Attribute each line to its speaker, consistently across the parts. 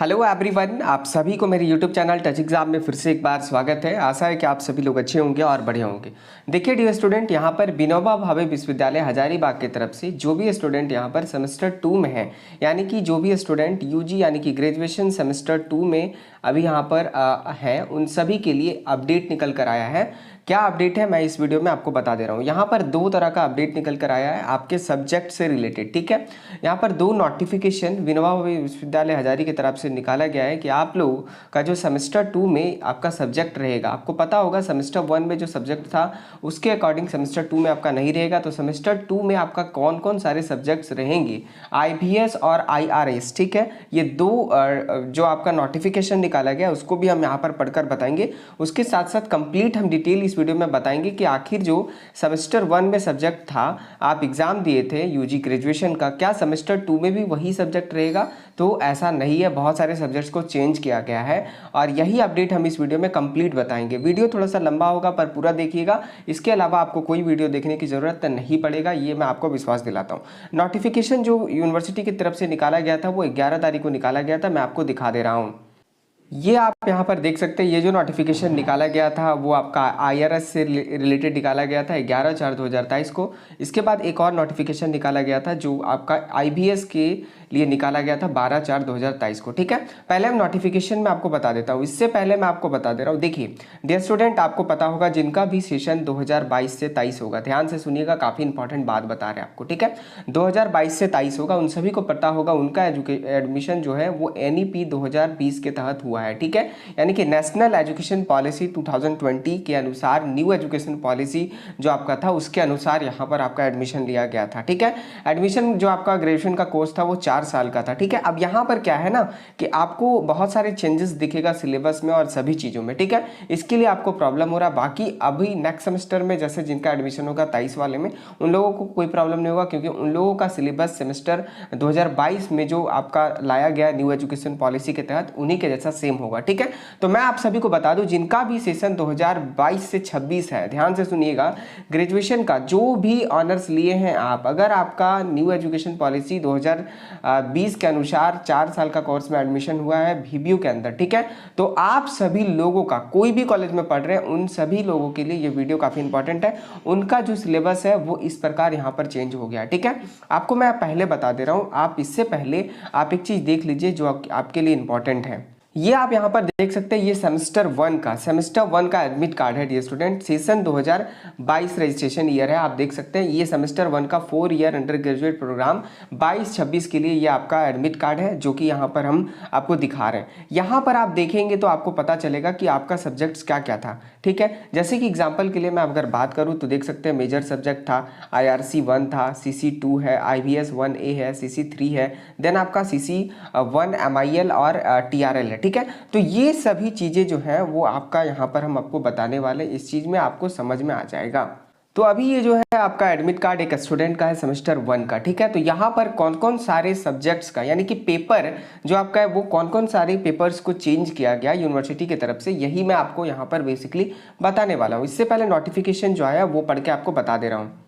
Speaker 1: Hello everyone, आप सभी को मेरे यूट्यूब चैनल टच एग्जाम में फिर से एक बार स्वागत है। आशा है कि आप सभी लोग अच्छे होंगे और बढ़िया होंगे। देखिए डियर स्टूडेंट, यहाँ पर विनोबा भावे विश्वविद्यालय हजारीबाग की तरफ से जो भी स्टूडेंट यहाँ पर सेमेस्टर 2 में है, यानी कि जो भी स्टूडेंट यूजी यानी कि ग्रेजुएशन सेमेस्टर 2 में अभी यहाँ पर हैं, उन सभी के लिए अपडेट निकल कर आया है। क्या अपडेट है मैं इस वीडियो में आपको बता दे रहा हूँ। यहाँ पर दो तरह का अपडेट निकल कर आया है आपके सब्जेक्ट से रिलेटेड, ठीक है। यहाँ पर दो नोटिफिकेशन विनोबा भावे विश्वविद्यालय हजारी की तरफ से निकाला गया है कि आप लोगों का जो सेमेस्टर 2 में आपका सब्जेक्ट रहेगा, आपको पता होगा सेमेस्टर 1 में जो सब्जेक्ट था उसके अकॉर्डिंग सेमेस्टर 2 में आपका नहीं रहेगा। तो सेमेस्टर 2 में आपका कौन कौन सारे सब्जेक्ट्स रहेंगे, IBS और IRS, ठीक है। ये दो जो आपका नोटिफिकेशन निकाला गया उसको भी हम यहाँ पर पढ़कर बताएंगे। उसके साथ साथ कंप्लीट हम डिटेल इस वीडियो में बताएंगे कि आखिर जो सेमेस्टर 1 में सब्जेक्ट था, आप एग्जाम दिए थे यूजी ग्रेजुएशन का, क्या सेमेस्टर 2 में भी वही सब्जेक्ट रहेगा? तो ऐसा नहीं है, बहुत सारे सब्जेक्ट्स को चेंज किया गया है और यही अपडेट हम इस वीडियो में कंप्लीट बताएंगे। वीडियो थोड़ा सा लंबा होगा पर पूरा देखिएगा। इसके अलावा आपको कोई वीडियो देखने की जरूरत नहीं पड़ेगा, ये मैं आपको विश्वास दिलाता हूँ। नोटिफिकेशन जो यूनिवर्सिटी की तरफ से निकाला गया था वो 11 तारीख को निकाला गया था, मैं आपको दिखा दे रहा हूँ। ये आप यहाँ पर देख सकते हैं, ये जो नोटिफिकेशन निकाला गया था वो आपका IRS से रिलेटेड निकाला गया था 11/4/2023 को। इसके बाद एक और नोटिफिकेशन निकाला गया था जो आपका IBS के लिए निकाला गया था 12/4/2023 को, ठीक है। पहले हम नोटिफिकेशन में आपको बता देता हूँ, इससे पहले मैं आपको बता दे रहा हूँ। देखिए डियर स्टूडेंट, आपको पता होगा जिनका भी सेशन 2022 से 23 होगा, ध्यान से सुनिएगा, काफ़ी इंपॉर्टेंट बात बता रहे हैं आपको, ठीक है। 2022 से 23 होगा, उन सभी को पता होगा उनका एडमिशन जो है वो NEP 2020 के तहत हुआ है, ठीक है। यानी कि नेशनल एजुकेशन पॉलिसी 2020 के अनुसार, न्यू एजुकेशन पॉलिसी जो आपका था उसके अनुसार यहाँ पर आपका एडमिशन लिया गया था, ठीक है। एडमिशन जो आपका ग्रेजुएशन का कोर्स था वो 4 साल का था, ठीक है। अब यहाँ पर क्या है ना कि आपको बहुत सारे चेंजेस दिखेगा सिलेबस में और सभी चीज़ों में, ठीक है। इसके लिए आपको प्रॉब्लम हो रहा है। बाकी अभी नेक्स्ट सेमेस्टर में जैसे जिनका एडमिशन होगा 23 वाले में, उन लोगों को कोई प्रॉब्लम नहीं होगा क्योंकि उन लोगों का सिलेबस सेमेस्टर 2022 में जो आपका लाया गया न्यू एजुकेशन पॉलिसी के तहत उन्हीं के जैसा सेम होगा, ठीक है। तो मैं आप सभी को बता दूं, जिनका भी सेशन 2022 से 26 है, ध्यान से सुनिएगा, ग्रेजुएशन का जो भी ऑनर्स लिए हैं आप, अगर आपका न्यू एजुकेशन पॉलिसी 2020 के अनुसार 4 साल का कोर्स में एडमिशन हुआ है VBU के अंदर, ठीक है, तो आप सभी लोगों का, कोई भी कॉलेज में पढ़ रहे हैं उन सभी लोगों के लिए ये वीडियो काफ़ी इंपॉर्टेंट है। उनका जो सिलेबस है वो इस प्रकार यहाँ पर चेंज हो गया, ठीक है। आपको मैं पहले बता दे रहा हूँ, आप इससे पहले आप एक चीज़ देख लीजिए जो आपके लिए इंपॉर्टेंट है। ये आप यहाँ पर देख सकते हैं, ये सेमेस्टर 1 का एडमिट कार्ड है dear student. Session 2022 registration year है, आप देख सकते हैं। ये सेमेस्टर 1 का 4 ईयर अंडर ग्रेजुएट प्रोग्राम 22-26 के लिए ये आपका एडमिट कार्ड है जो कि यहाँ पर हम आपको दिखा रहे हैं। यहाँ पर आप देखेंगे तो आपको पता चलेगा कि आपका सब्जेक्ट्स क्या क्या था, ठीक है। जैसे कि एग्जाम्पल के लिए मैं अगर बात करूँ तो देख सकते हैं मेजर सब्जेक्ट था, IRC 1 था, CC 2 है, IBS 1A है, CC 3 है, देन आपका CC 1 MIL और TRL है, ठीक है। तो ये सभी चीज़ें जो हैं वो आपका यहाँ पर हम आपको बताने वाले, इस चीज़ में आपको समझ में आ जाएगा। तो अभी ये जो है आपका एडमिट कार्ड एक स्टूडेंट का है सेमेस्टर 1 का, ठीक है। तो यहाँ पर कौन कौन सारे सब्जेक्ट्स का, यानी कि पेपर जो आपका है वो कौन कौन सारे पेपर्स को चेंज किया गया यूनिवर्सिटी की तरफ से, यही मैं आपको यहाँ पर बेसिकली बताने वाला हूँ। इससे पहले नोटिफिकेशन जो आया वो पढ़ के आपको बता दे रहा हूँ।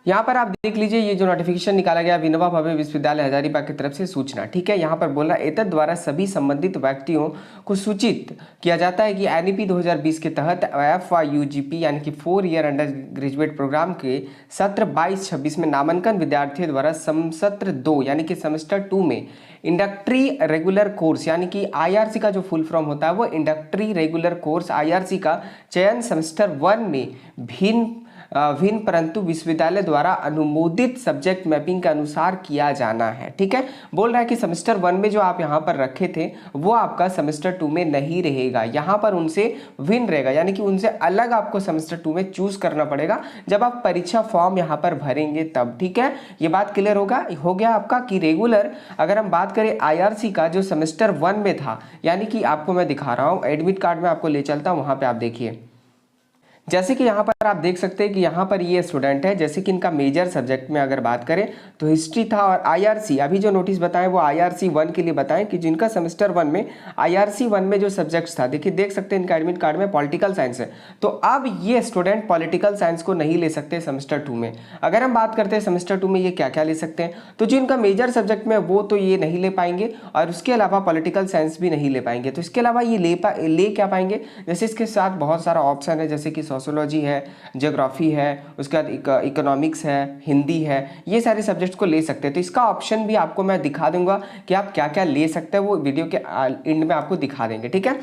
Speaker 1: यहाँ पर आप देख लीजिए, ये जो नोटिफिकेशन निकाला गया विनोबा भावे विश्वविद्यालय हजारीबाग की तरफ से सूचना, ठीक है। यहाँ पर बोला एतद द्वारा सभी संबंधित व्यक्तियों को सूचित किया जाता है कि NEP 2020 के तहत FYUGP यानी कि 4 ईयर अंडर ग्रेजुएट प्रोग्राम के सत्र 22-26 में नामांकन विद्यार्थियों द्वारा सत्र 2 यानी कि सेमेस्टर 2 में इंडक्ट्री रेगुलर कोर्स यानी कि IRC का जो फुल फॉर्म होता है वो इंडक्ट्री रेगुलर कोर्स IRC का चयन सेमेस्टर 1 में भिन्न परंतु विश्वविद्यालय द्वारा अनुमोदित सब्जेक्ट मैपिंग के अनुसार किया जाना है, ठीक है। बोल रहा है कि सेमेस्टर 1 में जो आप यहाँ पर रखे थे वो आपका सेमेस्टर 2 में नहीं रहेगा, यहाँ पर उनसे भिन्न रहेगा, यानी कि उनसे अलग आपको सेमेस्टर 2 में चूज करना पड़ेगा जब आप परीक्षा फॉर्म यहाँ पर भरेंगे तब, ठीक है। ये बात क्लियर हो गया आपका कि रेगुलर, अगर हम बात करें IRC का जो सेमेस्टर 1 में था, यानी कि आपको मैं दिखा रहा हूँ एडमिट कार्ड में आपको ले चलता हूँ, वहाँ पे आप देखिए, जैसे कि यहाँ पर आप देख सकते हैं कि यहाँ पर ये स्टूडेंट है, जैसे कि इनका मेजर सब्जेक्ट में अगर बात करें तो हिस्ट्री था और आईआरसी, अभी जो नोटिस बताएं वो आईआरसी 1 के लिए बताएं कि जिनका सेमेस्टर 1 में आईआरसी 1 में जो सब्जेक्ट्स था, देखिए देख सकते हैं इनका एडमिट कार्ड में पॉलिटिकल साइंस है, तो अब ये स्टूडेंट पॉलिटिकल साइंस को नहीं ले सकते सेमेस्टर 2 में। अगर हम बात करते हैं सेमेस्टर 2 में ये क्या क्या ले सकते हैं, तो जो इनका मेजर सब्जेक्ट में वो तो ये नहीं ले पाएंगे और उसके अलावा पॉलिटिकल साइंस भी नहीं ले पाएंगे। तो इसके अलावा ये ले क्या पाएंगे, जैसे इसके साथ बहुत सारा ऑप्शन है, जैसे कि सोशियोलॉजी है, ज्योग्राफी है, उसके बाद इकोनॉमिक्स है, हिंदी है, ये सारे सब्जेक्ट्स को ले सकते हैं। तो इसका ऑप्शन भी आपको मैं दिखा दूंगा कि आप क्या क्या ले सकते हैं, वो वीडियो के एंड में आपको दिखा देंगे, ठीक है।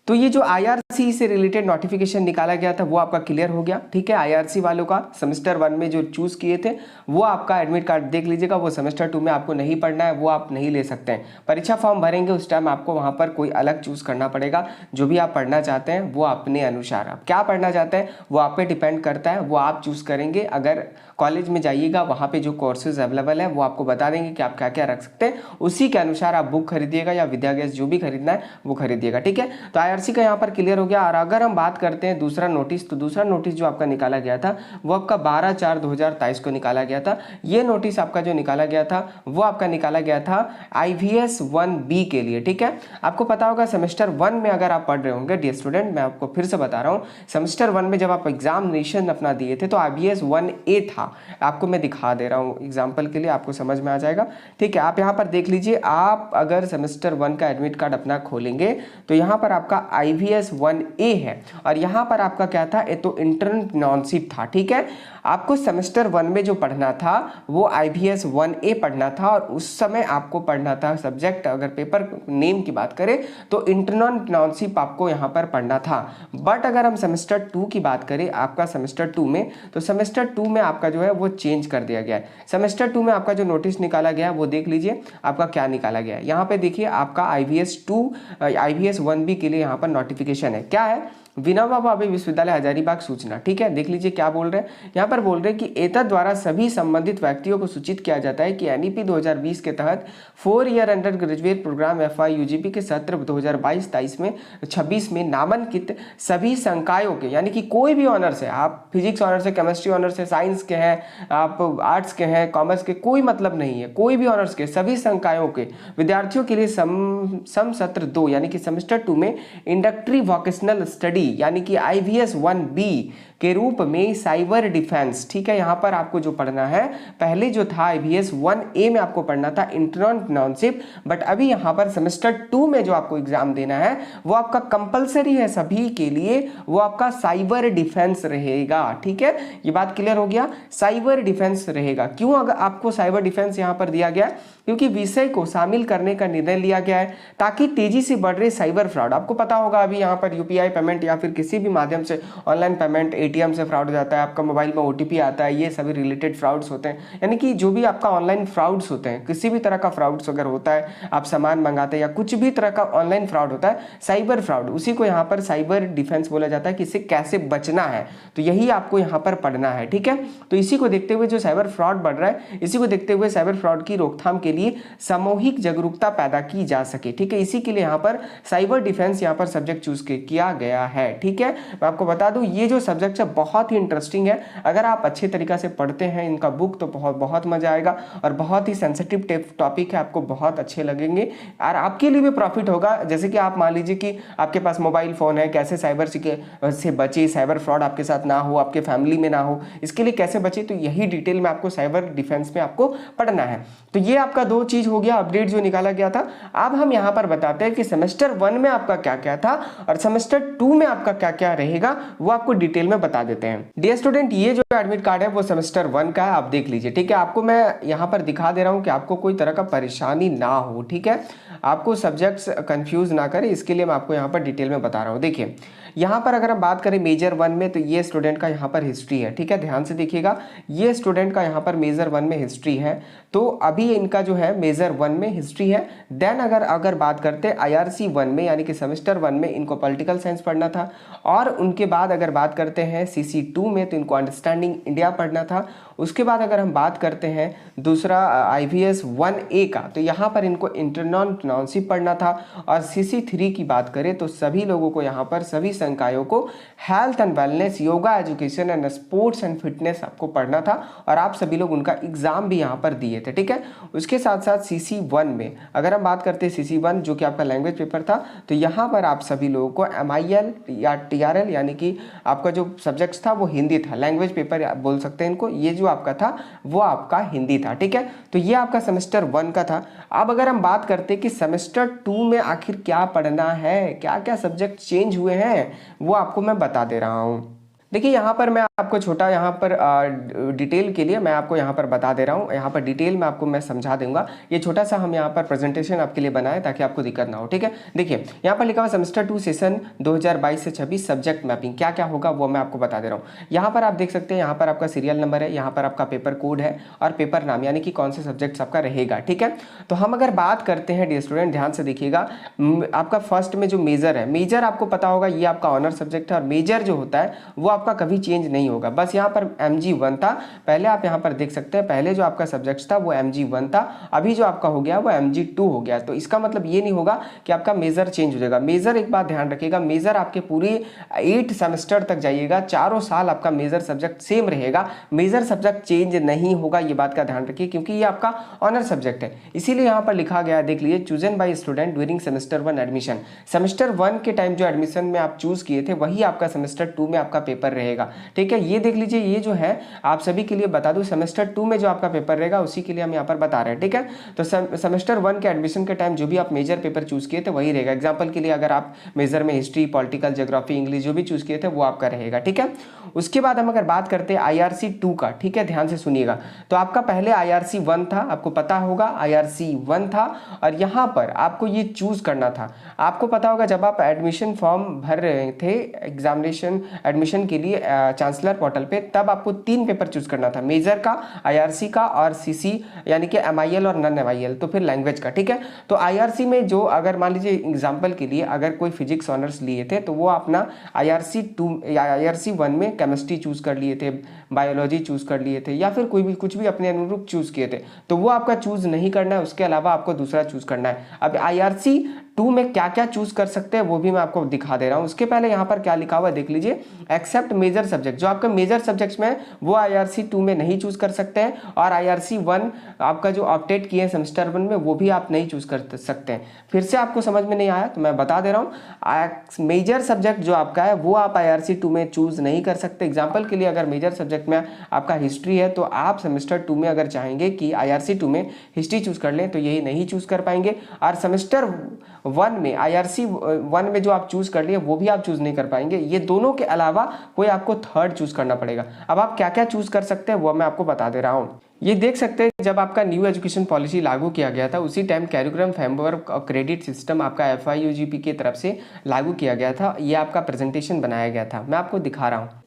Speaker 1: तो ये जो आईआरसी से रिलेटेड नोटिफिकेशन निकाला गया था वो आपका क्लियर हो गया, ठीक है। आईआरसी वालों का सेमेस्टर 1 में जो चूज किए थे वो आपका एडमिट कार्ड देख लीजिएगा, वो सेमेस्टर 2 में आपको नहीं पढ़ना है, वो आप नहीं ले सकते हैं। परीक्षा फॉर्म भरेंगे उस टाइम आपको वहाँ पर कोई अलग चूज करना पड़ेगा, जो भी आप पढ़ना चाहते हैं वो अपने अनुसार, आप क्या पढ़ना चाहते हैं वो आप पे डिपेंड करता है, वो आप चूज करेंगे। अगर कॉलेज में जाइएगा वहाँ पे जो कोर्सेज अवेलेबल है वो आपको बता देंगे कि आप क्या क्या रख सकते हैं, उसी के अनुसार आप बुक खरीदिएगा या विद्या गैस जो भी खरीदना है वो खरीदिएगा, ठीक है। तो आईआरसी का यहाँ पर क्लियर हो गया। और अगर हम बात करते हैं दूसरा नोटिस, तो दूसरा नोटिस जो आपका निकाला गया था वो आपका 12/4/2023 को निकाला गया था। ये नोटिस आपका जो निकाला गया था वो आपका निकाला गया था IVS 1B के लिए, ठीक है। आपको पता होगा सेमेस्टर 1 में अगर आप पढ़ रहे होंगे डियर स्टूडेंट, मैं आपको फिर से बता रहा हूँ, सेमेस्टर 1 में जब आप एग्जामिनेशन अपना दिए थे तो IVS 1A था, आपको मैं दिखा दे रहा हूँ एग्जाम्पल के लिए, आपको समझ में आ जाएगा, ठीक है। आप यहाँ पर देख लीजिए, आप अगर सेमेस्टर 1 का एडमिट कार्ड अपना खोलेंगे तो यहाँ पर आपका IVS 1A है और यहाँ पर आपका क्या था, ये तो इंटरप्रेन्योरशिप था, ठीक है। आपको सेमेस्टर 1 में जो पढ़ना था वो IVS 1A पढ़ना था और उस समय आपको पढ़ना था सब्जेक्ट, अगर पेपर नेम की बात करें तो इंटरप्रेन्योरशिप आपको यहाँ पर पढ़ना था। बट अगर हम सेमेस्टर 2 की बात करें आपका सेमेस्टर 2 में, तो सेमेस्टर 2 में आपका जो है वो चेंज कर दिया गया है। सेमेस्टर 2 में आपका जो नोटिस निकाला गया वो देख लीजिए आपका क्या निकाला गया है। यहाँ पे देखिए आपका IVS 1B के लिए यहाँ पर नोटिफिकेशन है, क्या है, विनोबा भावे विश्वविद्यालय हजारीबाग सूचना, ठीक है। देख लीजिए क्या बोल रहे हैं, यहाँ पर बोल रहे हैं कि एतद द्वारा सभी संबंधित व्यक्तियों को सूचित किया जाता है कि NEP 2020 के तहत 4 year undergraduate programme FY UGP के सत्र 2022-23 में नामांकित सभी संकायों के, यानी कि कोई भी ऑनर्स है, आप फिजिक्स ऑनर्स है, केमिस्ट्री ऑनर्स है, साइंस के हैं, आप आर्ट्स के हैं, कॉमर्स के, कोई मतलब नहीं है, कोई भी ऑनर्स के सभी संकायों के विद्यार्थियों के लिए सम सत्र 2 यानी कि सेमेस्टर 2 में इंडक्ट्री वोकेशनल स्टडी यानी कि IVS 1B के रूप में साइबर डिफेंस, ठीक है। यहाँ पर आपको जो पढ़ना है, पहले जो था IVS 1A में आपको पढ़ना था इंटरप्रेन्योरशिप, बट अभी यहाँ पर सेमेस्टर 2 में जो आपको एग्जाम देना है वो आपका कंपलसरी है सभी के लिए, वो आपका साइबर डिफेंस रहेगा, ठीक है। ये बात क्लियर हो गया, साइबर डिफेंस रहेगा। क्यों अगर आपको साइबर डिफेंस यहाँ पर दिया गया, क्योंकि विषय को शामिल करने का निर्णय लिया गया है ताकि तेजी से बढ़ रहे साइबर फ्रॉड, आपको पता होगा अभी यहाँ पर UPI पेमेंट या फिर किसी भी माध्यम से ऑनलाइन पेमेंट, ATM से फ्रॉड हो जाता है, आपका मोबाइल में OTP आता है, ये सभी रिलेटेड फ्रॉड्स होते हैं। यानी कि जो भी आपका ऑनलाइन फ्रॉड्स होते हैं, किसी भी तरह का फ्रॉड्स अगर होता है, आप सामान मंगाते हैं या कुछ भी तरह का ऑनलाइन फ्रॉड होता है, साइबर फ्रॉड, उसी को यहाँ पर साइबर डिफेंस बोला जाता है कि इससे कैसे बचना है, तो यही आपको यहाँ पर पढ़ना है, ठीक है। तो इसी को देखते हुए जो साइबर फ्रॉड बढ़ रहा है, इसी को देखते हुए साइबर फ्रॉड की रोकथाम के लिए सामूहिक जागरूकता पैदा की जा सके, ठीक है। इसी के लिए यहाँ पर साइबर डिफेंस यहाँ पर सब्जेक्ट चूज किया गया है, ठीक है। मैं आपको बता दूं ये जो सब्जेक्ट है बहुत ही इंटरेस्टिंग है, अगर आप अच्छे तरीका से पढ़ते हैं इनका बुक तो बहुत मजा आएगा और बहुत ही सेंसिटिव टॉपिक है, आपको बहुत अच्छे लगेंगे और आपके लिए भी प्रॉफिट होगा। जैसे कि आप मान लीजिए कि आपके पास मोबाइल फोन है, कैसे साइबर से बचे, साइबर फ्रॉड आपके साथ ना हो, आपके फैमिली में ना हो, इसके लिए कैसे बचे, तो यही डिटेल में आपको साइबर डिफेंस में आपको पढ़ना है। तो ये आपका 2 चीज हो गया, अपडेट जो निकाला गया था। अब हम यहाँ पर बताते हैं कि सेमेस्टर 1 में आपका क्या क्या था और सेमेस्टर 2 में आपका क्या क्या रहेगा, वो आपको डिटेल में बता देते हैं। डियर स्टूडेंट, ये जो एडमिट कार्ड है वो सेमेस्टर 1 का है, आप देख लीजिए, ठीक है। आपको मैं यहाँ पर दिखा दे रहा हूँ कि आपको कोई तरह का परेशानी ना हो, ठीक है, आपको सब्जेक्ट्स कंफ्यूज ना करे, इसके लिए मैं आपको यहाँ पर डिटेल में बता रहा हूँ। देखिए यहाँ पर अगर हम बात करें मेजर 1 में, तो ये स्टूडेंट का यहाँ पर हिस्ट्री है, ठीक है, ध्यान से देखिएगा, ये स्टूडेंट का यहाँ पर मेजर 1 में हिस्ट्री है, तो अभी इनका जो है मेजर 1 में हिस्ट्री है। देन अगर बात करते हैं IRC 1 में, यानी कि सेमेस्टर 1 में इनको पॉलिटिकल साइंस पढ़ना था। और उनके बाद अगर बात करते हैं CC2 में तो इनको अंडरस्टैंडिंग इंडिया पढ़ना था। उसके बाद अगर हम बात करते हैं दूसरा IVS 1A का, तो यहाँ पर इनको इंटरनॉनशिप पढ़ना था। और CC3 की बात करें तो सभी लोगों को यहाँ पर सभी संकायों को health and wellness, yoga, education and sports and fitness आपको पढ़ना था। और आप सभी लोग उनका एग्जाम भी यहाँ पर दिए थे, ठीक है। उसके साथ साथ CC1 में अगर हम बात करते हैं CC1 जो कि आपका लैंग्वेज पेपर था, तो यहाँ पर आप सभी लोगों को MIL या TRL यानी कि आपका जो सब्जेक्ट था वो हिंदी था, लैंग्वेज पेपर बोल सकते हैं इनको। ये जो आपका था वो आपका हिंदी था, ठीक है। तो ये आपका सेमेस्टर 1 का था। अब अगर हम बात करते हैं कि सेमेस्टर 2 में आखिर क्या पढ़ना है, क्या क्या सब्जेक्ट चेंज हुए हैं, वो आपको मैं बता दे रहा हूँ। देखिए यहाँ पर मैं आपको छोटा यहाँ पर डिटेल के लिए मैं आपको यहाँ पर बता दे रहा हूँ। यहाँ पर डिटेल में आपको मैं समझा दूंगा। ये छोटा सा हम यहाँ पर प्रेजेंटेशन आपके लिए बनाए ताकि आपको दिक्कत ना हो, ठीक है। देखिए यहाँ पर लिखा हुआ सेमेस्टर 2 सेशन 2022 से 26 सब्जेक्ट मैपिंग क्या क्या होगा वो मैं आपको बता दे रहा हूँ। यहाँ पर आप देख सकते हैं, यहाँ पर आपका सीरियल नंबर है, यहाँ पर आपका पेपर कोड है और पेपर नाम यानी कि कौन से सब्जेक्ट्स आपका रहेगा, ठीक है। तो हम अगर बात करते हैं डियर स्टूडेंट, ध्यान से देखिएगा, आपका फर्स्ट में जो मेजर है, मेजर आपको पता होगा ये आपका ऑनर सब्जेक्ट है। और मेजर जो होता है वो आपका कभी चेंज नहीं होगा। बस यहाँ पर MG1 था पहले, आप यहाँ पर देख सकते हैं पहले जो आपका सब्जेक्ट था वो MG1 था, अभी जो आपका हो गया वो MG2 हो गया। तो इसका मतलब ये नहीं होगा कि आपका मेजर चेंज हो जाएगा। मेजर एक बात ध्यान रखिएगा, मेजर आपके पूरे 8 सेमेस्टर तक जाइएगा, चारों साल आपका मेजर सब्जेक्ट सेम रहेगा, मेजर सब्जेक्ट चेंज नहीं होगा। ये बात का ध्यान रखिए क्योंकि ये आपका ऑनर सब्जेक्ट है, इसीलिए यहाँ पर लिखा गया है, देख लीजिए, chosen bye student during semester 1 admission. Semester 1 के टाइम जो एडमिशन में आप चूज किए थे वही आपका सेमेस्टर 2 में आपका पेपर रहेगा, ठीक है। ये देख लीजिए, ये जो है आप सभी के लिए बता दूं, सेमेस्टर 2 में जो आपका पेपर रहेगा उसी के लिए हम यहाँ पर बता रहे हैं, ठीक है। तो सेमेस्टर 1 के एडमिशन के टाइम जो भी आप मेजर पेपर चूज किए थे वही रहेगा। एग्जांपल के लिए अगर आप मेजर में हिस्ट्री, पॉलिटिकल, ज्योग्राफी, इंग्लिश जो भी चूज किए थे वो आपका रहेगा, ठीक है। उसके बाद हम अगर बात करते हैं IRC 2 का, ठीक है, ध्यान से सुनिएगा। तो आपका पहले IRC 1 था, आपको पता होगा IRC 1 था, और यहाँ पर आपको ये चूज करना था। आपको पता होगा जब आप एडमिशन फॉर्म भर रहे थे एग्जामिनेशन एडमिशन के लिए चांसलर पोर्टल पे, तब आपको 3 पेपर चूज करना था, मेजर का, IRC का और CC यानी कि MIL और नॉन MIL, तो फिर लैंग्वेज का, ठीक है। तो IRC में जो अगर मान लीजिए एग्जांपल के लिए अगर कोई फिजिक्स ऑनर्स लिए थे तो वो अपना IRC 1 में केमिस्ट्री चूज कर लिए थे, बायोलॉजी चूज कर लिए थे, या फिर कोई भी कुछ भी अपने अनुरूप चूज किए थे, तो वो आपका चूज नहीं करना है, उसके अलावा आपको दूसरा चूज करना है। अब IRC 2 में क्या क्या चूज कर सकते हैं वो भी मैं आपको दिखा दे रहा हूं। उसके पहले यहाँ पर क्या लिखा हुआ है देख लीजिए, एक्सेप्ट मेजर सब्जेक्ट, जो आपका मेजर सब्जेक्ट्स में वो IRC 2 में नहीं चूज कर सकते हैं, और IRC 1 आपका जो ऑप्टेट किए हैं सेमेस्टर 1 में वो भी आप नहीं चूज कर सकते हैं। फिर से आपको समझ में नहीं आया तो मैं बता दे रहा हूँ, मेजर सब्जेक्ट जो आपका है वो आप IRC 2 में चूज नहीं कर सकते। एग्जाम्पल के लिए अगर मेजर सब्जेक्ट में आपका हिस्ट्री है तो आप सेमेस्टर 2 में अगर चाहेंगे कि IRC 2 में हिस्ट्री चूज कर लें तो यही नहीं चूज कर पाएंगे, और सेमेस्टर 1 में IRC 1 में जो आप चूज कर लिए वो भी आप चूज नहीं कर पाएंगे। ये दोनों के अलावा कोई आपको थर्ड चूज करना पड़ेगा। अब आप क्या क्या चूज कर सकते हैं वो मैं आपको बता दे रहा हूँ। ये देख सकते हैं, जब आपका न्यू एजुकेशन पॉलिसी लागू किया गया था उसी टाइम कैरिकुलम फ्रेमवर्क और क्रेडिट सिस्टम आपका FIUGP की तरफ से लागू किया गया था। ये आपका प्रेजेंटेशन बनाया गया था, मैं आपको दिखा रहा हूँ।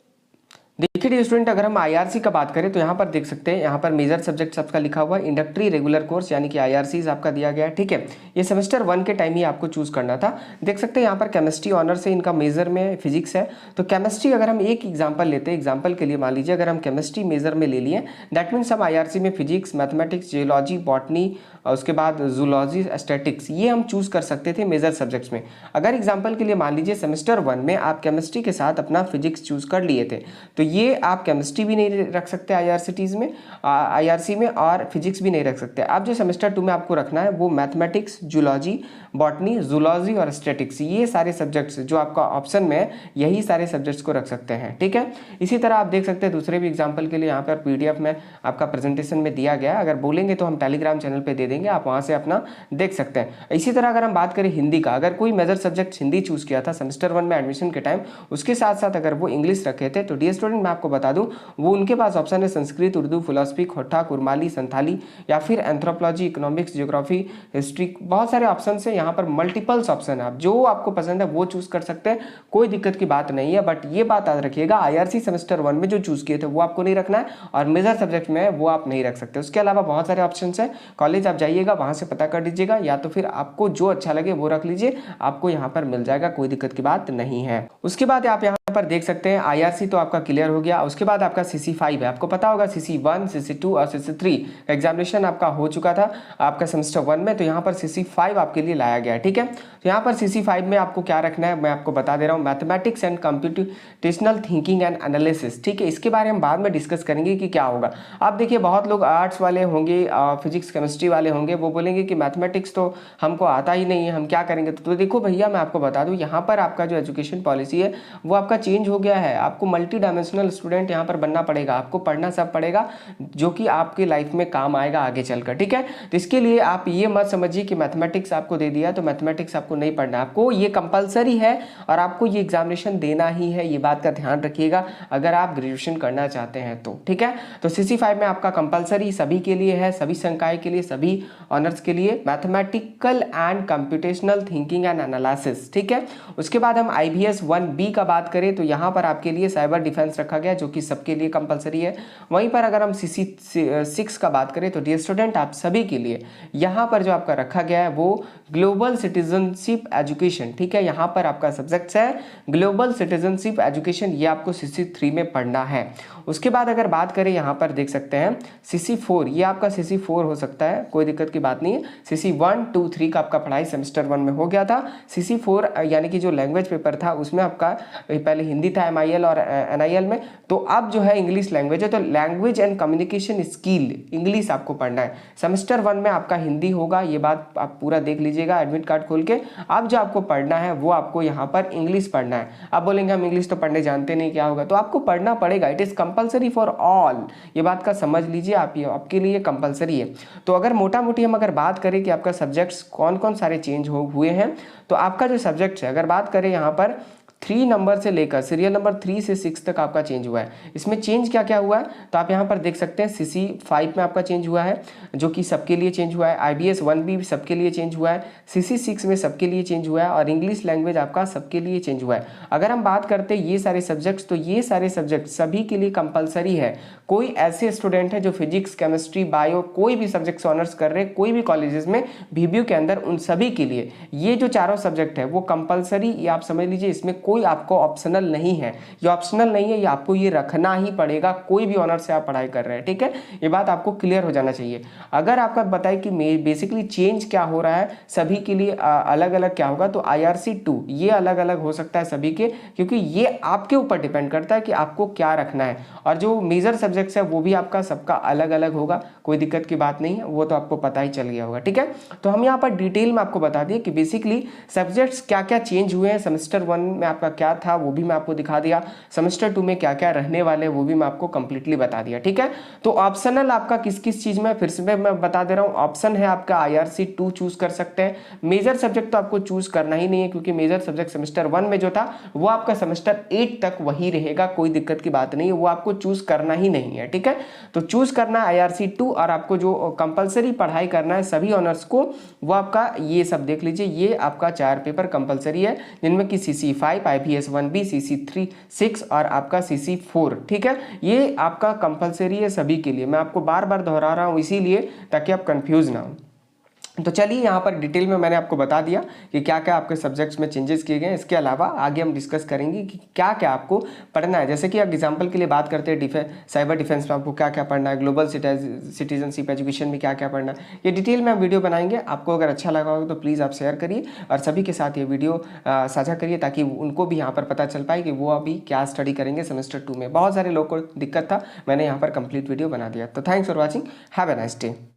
Speaker 1: देखिए डियर स्टूडेंट, अगर हम IRC का बात करें तो यहाँ पर देख सकते हैं, यहाँ पर मेजर सब्जेक्ट्स आपका लिखा हुआ है, इंडक्ट्री रेगुलर कोर्स यानी कि IRCs आपका दिया गया है, ठीक है। ये सेमेस्टर 1 के टाइम ही आपको चूज करना था। देख सकते हैं यहाँ पर केमिस्ट्री ऑनर से इनका मेजर में फिजिक्स है, तो केमिस्ट्री अगर हम एक एग्जाम्पल लेते हैं, एग्जाम्पल के लिए मान लीजिए अगर हम केमिस्ट्री मेजर में ले लिए, दैट मीन्स हम IRC में फिजिक्स, मैथमेटिक्स, जियोलॉजी, बॉटनी, उसके बाद जूलॉजी, स्टैटिक्स, ये हम चूज कर सकते थे मेजर सब्जेक्ट्स में। अगर एग्जाम्पल के लिए मान लीजिए सेमेस्टर 1 में आप केमिस्ट्री के साथ अपना फिजिक्स चूज कर लिए थे, तो ये आप केमिस्ट्री भी नहीं रख सकते IRC में और फिजिक्स भी नहीं रख सकते। अब जो सेमेस्टर 2 में आपको रखना है वो मैथमेटिक्स, जूलॉजी, बॉटनी, जूलॉजी और स्टैटिक्स, ये सारे सब्जेक्ट्स जो आपका ऑप्शन में है यही सारे सब्जेक्ट्स को रख सकते हैं, ठीक है। इसी तरह आप देख सकते हैं दूसरे भी एग्जाम्पल के लिए यहाँ पर PDF में आपका प्रेजेंटेशन में दिया गया है, अगर बोलेंगे तो हम टेलीग्राम चैनल पर दे देंगे, आप वहाँ से अपना देख सकते हैं। इसी तरह अगर हम बात करें हिंदी का, अगर कोई मेजर सब्जेक्ट हिंदी चूज किया था सेमेस्टर 1 में एडमिशन के टाइम, उसके साथ साथ अगर वो इंग्लिश रखे थे, तो डियर स्टूडेंट मैं आपको बता दूं वो उनके पास ऑप्शन है संस्कृत, उर्दू, फिलोसफी, खोटा, कुरमाली, संथाली, या फिर एंथ्रोपोलॉजी, इकोनॉमिक्स, ज्योग्राफी, हिस्ट्री, बहुत सारे ऑप्शन है यहाँ पर, मल्टीपल्स ऑप्शन है, आप जो आपको पसंद है वो चूज कर सकते हैं, कोई दिक्कत की बात नहीं है। बट ये बात याद रखिएगा, IRC सेमेस्टर 1 में जो चूज किए थे वो आपको नहीं रखना है, और मेजर सब्जेक्ट में वो आप नहीं रख सकते। उसके अलावा बहुत सारे ऑप्शन है, कॉलेज आप जाइएगा, वहाँ से पता कर लीजिएगा, या तो फिर आपको जो अच्छा लगे वो रख लीजिए, आपको यहाँ पर मिल जाएगा, कोई दिक्कत की बात नहीं है। उसके बाद आप यहाँ पर देख सकते हैं IRC तो आपका क्लियर हो गया। उसके बाद आपका CC5 है, आपको पता होगा CC1, CC2 और CC3 एग्जामिनेशन आपका हो चुका था आपका सेमेस्टर 1 में, तो यहाँ पर CC5 आपके लिए लाया गया है। ठीक है, तो यहाँ पर CC5 में आपको क्या रखना है मैं आपको बता दे रहा हूँ, mathematics and computational thinking and analysis. ठीक है, इसके बारे में बाद में डिस्कस करेंगे कि क्या होगा। आप देखिए बहुत लोग आर्ट्स वाले होंगे, फिजिक्स केमिस्ट्री वाले होंगे, वो बोलेंगे कि मैथमेटिक्स तो हमको आता ही नहीं है, हम क्या करेंगे। तो देखो भैया मैं आपको बता दूं, यहाँ पर आपका जो एजुकेशन पॉलिसी है वो आपका चेंज हो गया है। आपको मल्टी डायमेंशनल स्टूडेंट यहाँ पर बनना पड़ेगा, आपको पढ़ना सब पड़ेगा जो कि आपके लाइफ में काम आएगा आगे चलकर। ठीक है, तो इसके लिए आप ये मत समझिए कि मैथमेटिक्स आपको दे दिया तो मैथमेटिक्स आपको नहीं पढ़ना, आपको ये कंपलसरी है और आपको ये एग्जामिनेशन देना ही है, ये बात का ध्यान रखिएगा अगर आप ग्रेजुएशन करना चाहते हैं तो। ठीक है, तो CC5 में आपका कंपलसरी सभी के लिए है, सभी संकाय के लिए, सभी ऑनर्स के लिए, mathematical and computational thinking and analysis. ठीक है, उसके बाद हम IBS 1B का बात करें तो यहाँ पर आपके लिए साइबर डिफेंस रखा गया जो कि सबके लिए कंपलसरी है। वहीं पर अगर हम CC6 का बात करें तो डियर स्टूडेंट आप सभी के लिए यहाँ पर जो आपका रखा गया है वो ग्लोबल सिटीजनशिप एजुकेशन। ठीक है, यहाँ पर आपका सब्जेक्ट्स है ग्लोबल सिटीजनशिप एजुकेशन, ये आपको CC3 में पढ़ना है। उसके बाद अगर बात करें यहाँ पर देख सकते हैं CC4, ये आपका CC4 हो सकता है, कोई दिक्कत की बात नहीं है। CC1, 2, 3 का आपका पढ़ाई सेमेस्टर 1 में हो गया था। CC4 यानी कि जो लैंग्वेज पेपर था उसमें आपका पहले हिंदी था MIL और NIL में, तो अब जो है इंग्लिश लैंग्वेज है, तो language and communication skill English आपको पढ़ना है। सेमेस्टर 1 में आपका हिंदी होगा, ये बात आप पूरा देख लीजिएगा एडमिट कार्ड खोल के। अब जो आपको पढ़ना है वो आपको यहाँ पर इंग्लिश पढ़ना है। आप बोलेंगे हम इंग्लिश तो पढ़ने जानते नहीं, क्या होगा, तो आपको पढ़ना पड़ेगा, it is compulsory for all, ये बात का समझ लीजिए आप, ये आपके लिए कंपलसरी है। तो अगर मोटा मोटी हम अगर बात करें कि आपका सब्जेक्ट्स कौन कौन सारे चेंज हुए हैं, तो आपका जो सब्जेक्ट्स है अगर बात करें यहाँ पर 3 नंबर से लेकर सीरियल नंबर 3 से 6 तक आपका चेंज हुआ है। इसमें चेंज क्या क्या हुआ है तो आप यहाँ पर देख सकते हैं CC5 में आपका चेंज हुआ है जो कि सबके लिए चेंज हुआ है, IBS 1B सबके लिए चेंज हुआ है, CC6 में सबके लिए चेंज हुआ है और इंग्लिश लैंग्वेज आपका सबके लिए चेंज हुआ है। अगर हम बात करते हैं ये सारे सब्जेक्ट्स, तो ये सारे सब्जेक्ट सभी के लिए कंपलसरी है। कोई ऐसे स्टूडेंट है जो फिजिक्स केमिस्ट्री बायो कोई भी सब्जेक्ट्स ऑनर्स कर रहे हैं कोई भी कॉलेजेस में VBU के अंदर, उन सभी के लिए ये जो चारों सब्जेक्ट है वो कंपलसरी, ये आप समझ लीजिए, इसमें कोई आपको ऑप्शनल नहीं है, ये ऑप्शनल नहीं है, ये आपको ये रखना ही पड़ेगा कोई भी ऑनर से आप पढ़ाई कर रहे हैं। ठीक है, ये बात आपको क्लियर हो जाना चाहिए। अगर आपका बताए कि बेसिकली चेंज क्या हो रहा है सभी के लिए अलग अलग क्या होगा, तो IRC 2 ये अलग अलग हो सकता है सभी के, क्योंकि ये आपके ऊपर डिपेंड करता है कि आपको क्या रखना है, और जो मेजर सब्जेक्ट्स है वो भी आपका सबका अलग अलग होगा, कोई दिक्कत की बात नहीं है, वो तो आपको पता ही चल गया होगा। ठीक है, तो हम यहाँ पर डिटेल में आपको बता दिए कि बेसिकली सब्जेक्ट्स क्या क्या चेंज हुए हैं, सेमेस्टर 1 में आपका क्या था वो भी मैं आपको दिखा दिया, सेमेस्टर 2 में क्या क्या रहने वाले वो भी मैं आपको कंप्लीटली बता दिया। ठीक है, तो ऑप्शनल आपका किस किस चीज में फिर से मैं बता दे रहा हूँ। ऑप्शन है आपका IRC 2 चूज कर सकते हैं, मेजर सब्जेक्ट तो आपको चूज करना ही नहीं है क्योंकि मेजर सब्जेक्ट सेमेस्टर 1 में जो था वो आपका सेमेस्टर 8 तक वही रहेगा, कोई दिक्कत की बात नहीं है, वो आपको चूज करना ही नहीं है। ठीक है, तो चूज करना है IRC 2 और आपको जो कंपलसरी पढ़ाई करना है सभी ऑनर्स को वो आपका ये सब देख लीजिए, ये आपका 4 पेपर कंपलसरी है जिनमें कि CC5, IBS 1B, CC3, 6 और आपका CC4। ठीक है, ये आपका कंपलसरी है सभी के लिए, मैं आपको बार बार दोहरा रहा हूँ इसीलिए ताकि आप कंफ्यूज ना हो। तो चलिए यहाँ पर डिटेल में मैंने आपको बता दिया कि क्या क्या आपके सब्जेक्ट्स में चेंजेस किए गए। इसके अलावा आगे हम डिस्कस करेंगे कि क्या क्या आपको पढ़ना है। जैसे कि एग्जांपल के लिए बात करते हैं साइबर डिफेंस में आपको क्या क्या पढ़ना है, ग्लोबल सिटीजनशिप एजुकेशन में क्या क्या पढ़ना है, ये डिटेल में हम वीडियो बनाएंगे। आपको अगर अच्छा लगा होगा तो प्लीज़ आप शेयर करिए और सभी के साथ ये वीडियो साझा करिए ताकि उनको भी यहाँ पर पता चल पाए कि वो अभी क्या स्टडी करेंगे सेमेस्टर 2 में। बहुत सारे लोगों को दिक्कत था, मैंने यहाँ पर कंप्लीट वीडियो बना दिया। तो thanks for watching, have a nice day.